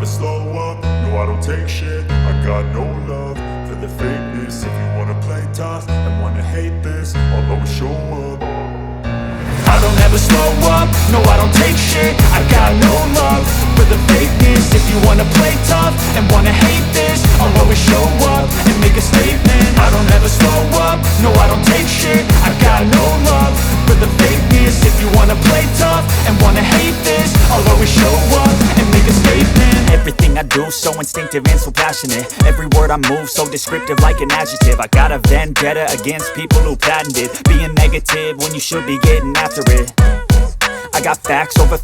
slow up, no I don't take shit. I got no love for the fakeness. If you wanna play tough and wanna hate this, I'll always show up. I don't ever slow up, no I don't take shit. I got no love for the fakeness. If you wanna play tough and wanna hate this, I'll always show up and make a statement. I don't ever slow up, no I don't take shit. I got no love for the fakeness. If you wanna play tough and wanna hate this, I'll always show up and make a statement. Everything I do so instinctive and so passionate. Every word I move so descriptive like an adjective. I got a vendetta against people who patented being negative when you should be getting after it. I got facts over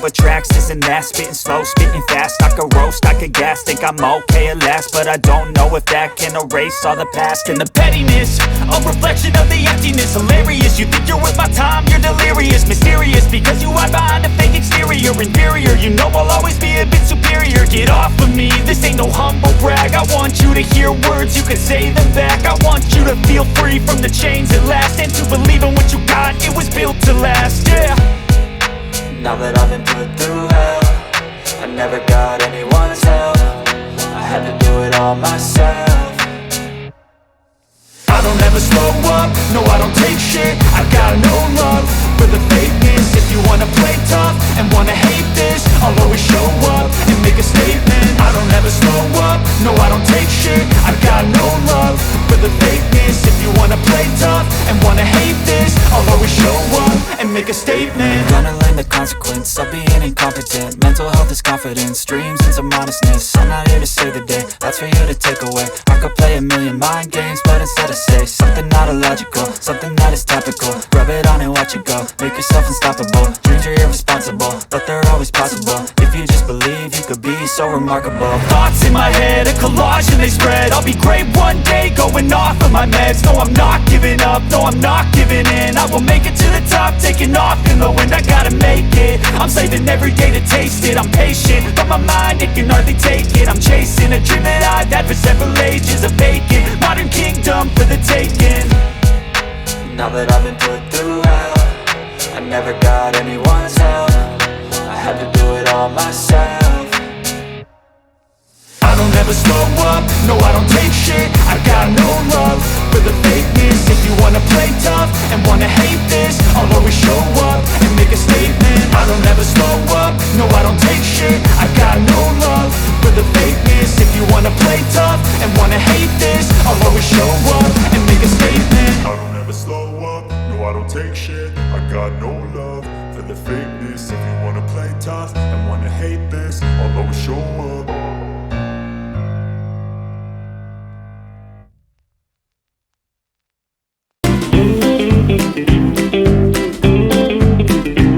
tracks, this and that. Spitting slow, spitting fast, I could roast, I could gas. Think I'm okay at last, but I don't know if that can erase all the past. And the pettiness, a reflection of the emptiness. Hilarious, you think you're worth my time, you're delirious. Mysterious, because you hide behind a fake exterior. Inferior, you know I'll always be a bit superior. Get off of me, this ain't no humble brag. I want you to hear words, you can say them back. I want you to feel free from the chains at last, and to believe in what you got, it was built to last, yeah. Now that I've been put through hell, I never got anyone's help. I had to do it all myself. I don't ever slow up, no I don't take shit. I got no love for the fakeness. If you wanna play tough and wanna hate this, I'll always show up and make a statement. I don't ever slow up, no I don't take shit. I got no love for the fakeness. If you wanna play tough and wanna hate this, I'll always show up and make a statement. Gonna learn the consequence of being incompetent. Mental health is confidence, dreams and some honestness. I'm not here to save the day, that's for you to take away. I could play a million mind games, but instead I say something not illogical, something that is topical. Rub it on and watch it go, make yourself unstoppable. Dreams are irresponsible, but they're always possible. If you just believe, you could be so remarkable. Thoughts in my head, a collage and they spread. I'll be great one day, going off of my meds. No, I'm not giving up, no, I'm not giving in. I will make it to the top, taking off in the wind. I gotta make it, I'm saving every day to taste it. I'm patient, but my mind, it can hardly take it. I'm chasing a dream that I've had for several ages. A vacant, modern kingdom for the taking. Now that I've been put through hell, I never got anyone's help. I had to do it all myself. I don't ever slow up, no I don't take shit. I got no love for the fakeness. If you wanna play tough and wanna hate this, I'll always show up and make a statement. I don't ever slow up, no I don't take shit. I got no love for the fakeness. If you wanna play tough and wanna hate